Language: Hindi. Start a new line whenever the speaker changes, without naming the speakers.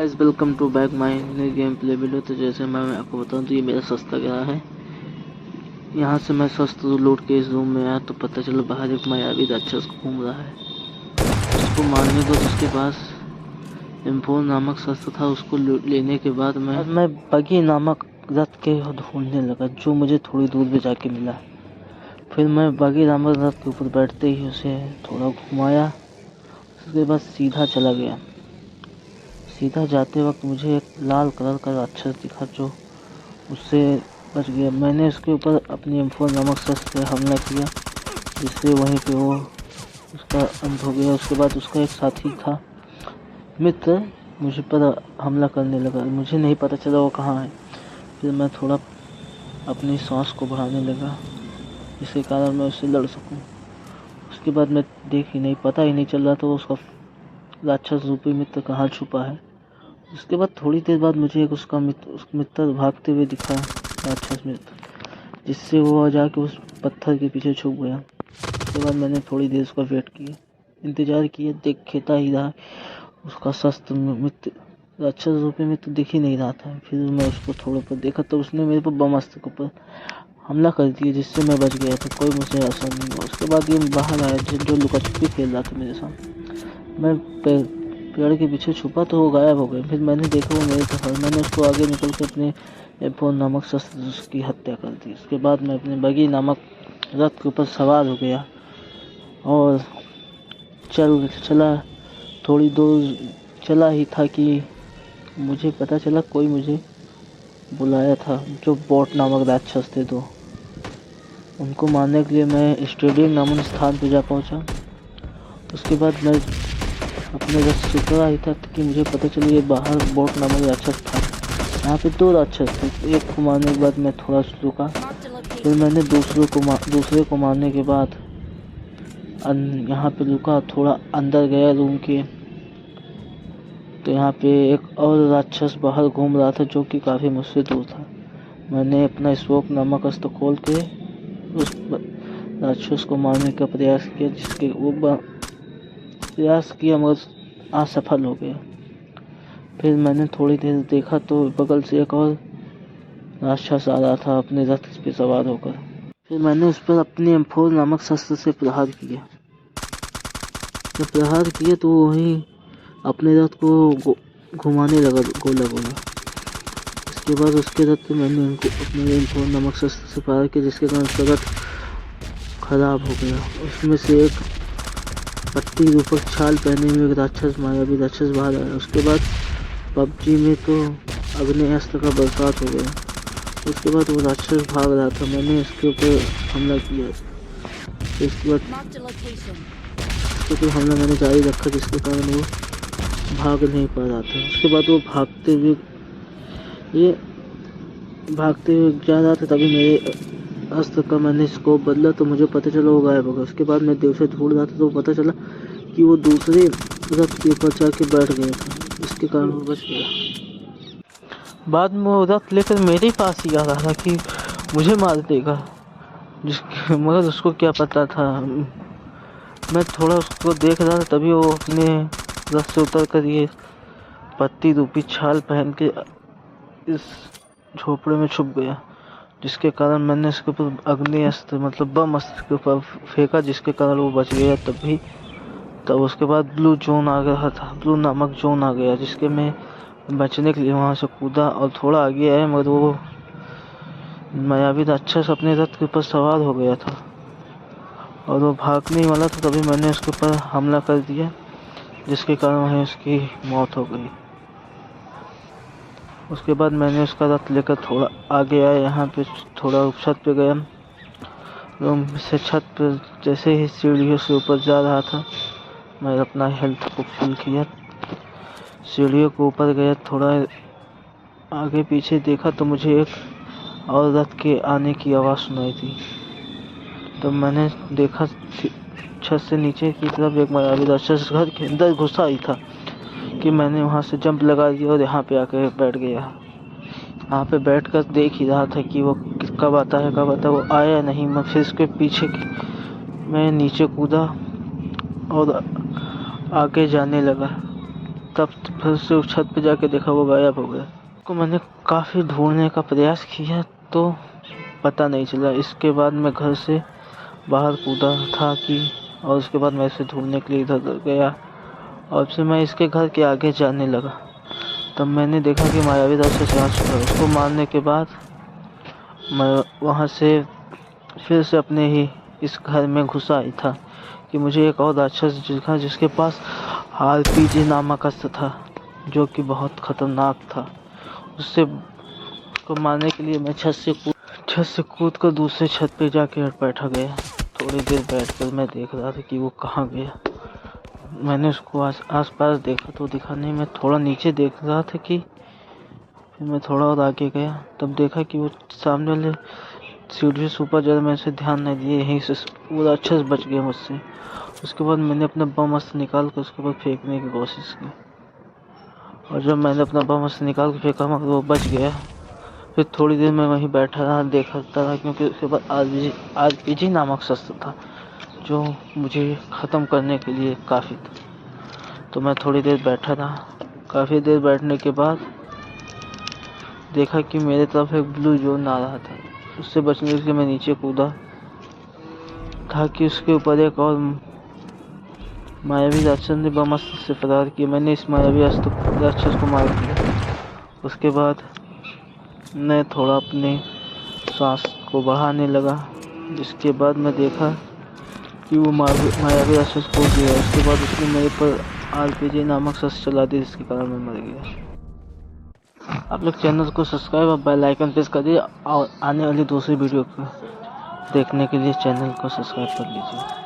Guys welcome to back my new game play video. तो जैसे मैं आपको बताऊं तो ये मेरा सस्ता गया है। यहाँ से मैं सस्ता लूट के इस रूम में आया तो पता चला बाहर एक मायावी राक्षस घूम रहा है। उसको मारने को जिसके पास M4 नामक शस्त्र था उसको लेने के बाद मैं बगी नामक रथ के ढूंढने लगा जो मुझे थोड़ी दूर पे जाके मिला। फिर मैं बगी नामक रथ के ऊपर बैठते ही उसे थोड़ा घुमाया, उसके बाद सीधा चला गया। सीधा जाते वक्त मुझे एक लाल कलर का राक्षस दिखा जो उससे बच गया। मैंने उसके ऊपर अपनी M4 नामक शस्त्र से हमला किया जिससे वहीं पे वो उसका अंत हो गया। उसके बाद उसका एक साथी था मित्र मुझे पर हमला करने लगा। मुझे नहीं पता चला वो कहाँ है। फिर मैं थोड़ा अपनी सांस को बढ़ाने लगा जिसके कारण मैं उससे लड़ सकूं। उसके बाद मैं पता ही नहीं चल रहा था उसका राक्षस रूपी मित्र कहाँ छुपा है। उसके बाद थोड़ी देर बाद मुझे एक उसका मित्र भागते हुए दिखा, राक्षस मित्र, जिससे वो जाके उस पत्थर के पीछे छुप गया। उसके बाद मैंने थोड़ी देर उसका वेट किया, इंतजार किया, देखता ही रहा। उसका शस्त्र मित्र राक्षस रूपी मित्र दिख ही नहीं रहा था। फिर मैं उसको थोड़ा पर देखा तो उसने मेरे पर ब्रह्मास्त्र के ऊपर हमला कर दिया जिससे मैं बच गया था। कोई मुझे असर नहीं हुआ। उसके बाद ये बाहर आया जो लुका छुपी खेल रहा था मेरे साथ। मैं पेड़ के पीछे छुपा तो वो गायब हो गए। फिर मैंने देखा वो मेरे तरफ। मैंने उसको आगे निकल कर अपने M4 नामक शस्त्र से उसकी हत्या कर दी। उसके बाद मैं अपने बगी नामक रथ के ऊपर सवार हो गया और चला। थोड़ी दूर चला ही था कि मुझे पता चला कोई मुझे बुलाया था, जो बॉट नामक राक्षस थे। तो उनको मारने के लिए मैं स्टेडियम नामक स्थान पर जा पहुंचा। उसके बाद मैं अपने रथ से उतरा ही था कि मुझे पता चला ये बाहर बॉट नामक राक्षस था। यहाँ पे दो राक्षस थे। एक को मारने के बाद मैं थोड़ा रुका। फिर मैंने दूसरे को मारने के बाद यहाँ पे रुका, थोड़ा अंदर गया रूम के। तो यहाँ पे एक और राक्षस बाहर घूम रहा था जो कि काफ़ी मुझसे दूर था। मैंने अपना स्मोक नामक अस्त्र खोल के उस राक्षस को मारने का प्रयास किया, जिसके वो प्रयास किया मगर असफल हो गया। फिर मैंने थोड़ी देर देखा तो बगल से एक और राक्षस आ रहा था अपने रथ पे सवार होकर। फिर मैंने उस पर अपने M4 नामक शस्त्र से प्रहार किया। जब प्रहार किया तो वहीं अपने रथ को घुमाने लगा गोला गोला। इसके बाद उसके रथ पे मैंने उनको अपने M4 नामक शस्त्र से प्रहार किया जिसके कारण उसका रथ खराब हो गया। उसमें से एक पट्टी रूपक छाल पहने हुए एक राक्षस मायावी राक्षस बाहर आया। उसके बाद PUBG में तो अग्नि अस्त्र का बरसात हो गया। उसके बाद वो राक्षस भाग रहा था। मैंने इसके ऊपर हमला किया। इसके बाद उसके ऊपर हमला मैंने जारी रखा जिसके कारण वो भाग नहीं पा रहा था। उसके बाद वो भागते हुए जा रहा था। तभी मेरे अस्त्र का मैंने स्कोप बदला तो मुझे पता चला वो गायब हो गया। उसके बाद मैं देव से ढूंढ रहा था तो पता चला कि वो दूसरे रथ के ऊपर जाके बैठ गया था, इसके कारण वो बच गया। बाद में वो रथ लेकर मेरे पास ही आ रहा था कि मुझे मार देगा, मगर उसको क्या पता था। मैं थोड़ा उसको देख रहा था तभी वो अपने रथ से उतर कर ये पत्ती रूपी छाल पहन के इस झोपड़े में छुप गया, जिसके कारण मैंने इसके ऊपर अग्नि अस्त्र मतलब बम अस्त्र के ऊपर फेंका जिसके कारण वो बच गया। तब उसके बाद ब्लू जोन आ गया था, ब्लू नामक जोन आ गया जिसके मैं बचने के लिए वहां से कूदा और थोड़ा आगे आया, मगर वो मायावी राक्षस अपने रथ के ऊपर सवार हो गया था और वो भागने ही वाला था। तभी मैंने उसके ऊपर हमला कर दिया जिसके कारण वहीं उसकी मौत हो गई। उसके बाद मैंने उसका रथ लेकर थोड़ा आगे आया, यहाँ पे थोड़ा छत पे गया। रूम से छत पे जैसे ही सीढ़ियों से ऊपर जा रहा था मैं अपना हेल्थ को फुल किया, सीढ़ियों को ऊपर गया, थोड़ा आगे पीछे देखा तो मुझे एक और रथ के आने की आवाज़ सुनाई थी। तो मैंने देखा छत से नीचे की तरफ एक मायावी राक्षस घर के अंदर घुसा ही था कि मैंने वहां से जंप लगा दिया और यहाँ पे आकर बैठ गया। यहाँ पे बैठकर देख ही रहा था कि वो कब आता है। वो आया नहीं। मैं फिर उसके पीछे मैं नीचे कूदा और आगे जाने लगा। तब फिर से उस छत पे जाके देखा वो गायब हो गया। को मैंने काफ़ी ढूंढने का प्रयास किया तो पता नहीं चला। इसके बाद मैं घर से बाहर कूदा था कि और उसके बाद मैं इसे ढूंढने के लिए इधर उधर गया और फिर मैं इसके घर के आगे जाने लगा। तब मैंने देखा कि मायावी राक्षस यहाँ चुका है। उसको मारने के बाद मैं वहाँ से फिर से अपने ही इस घर में घुसा ही था कि मुझे एक और राक्षस दिखा जिसके पास RPG नामक अस्त्र था जो कि बहुत खतरनाक था। उससे को मारने के लिए मैं छत से कूद कर दूसरे छत पे जाके बैठा गया। थोड़ी देर बैठकर मैं देख रहा था कि वो कहाँ गया। मैंने उसको आस पास देखा तो दिखा नहीं। मैं थोड़ा नीचे देख रहा था कि फिर मैं थोड़ा और आगे गया तब देखा कि वो सामने वाले सीढ़ी से ऊपर जरा मैं उसे ध्यान नहीं दिया, यहीं से वो राक्षस बच गया मुझसे। उसके बाद मैंने अपना बम अस्त्र निकाल कर उसके ऊपर फेंकने की कोशिश की और जब मैंने अपना बम अस्त्र निकाल कर फेंका मगर वो बच गया। फिर थोड़ी देर मैं वहीं बैठा रहा देखता रहा क्योंकि उसके बाद RPG नामक शस्त्र था जो मुझे ख़त्म करने के लिए काफ़ी था। तो मैं थोड़ी देर बैठा रहा। काफ़ी देर बैठने के बाद देखा कि मेरे तरफ एक ब्लू जोन आ रहा था। उससे बचने के लिए मैं नीचे कूदा था कि उसके ऊपर एक और मायावी राक्षस ने बम अस्त्र से फरार किया। मैंने इस मायावी राक्षस को मार दिया। उसके बाद मैं थोड़ा अपने सांस को बढ़ाने लगा जिसके बाद मैं देखा कि वो मायावी राक्षस कूद गया। उसके बाद उसने मेरे पर RPG नामक शस्त्र चला दिया जिसके कारण मैं मर गया। आप लोग चैनल को सब्सक्राइब और बेल आइकन प्रेस कर दीजिए और आने वाली दूसरी वीडियो को देखने के लिए चैनल को सब्सक्राइब कर लीजिए।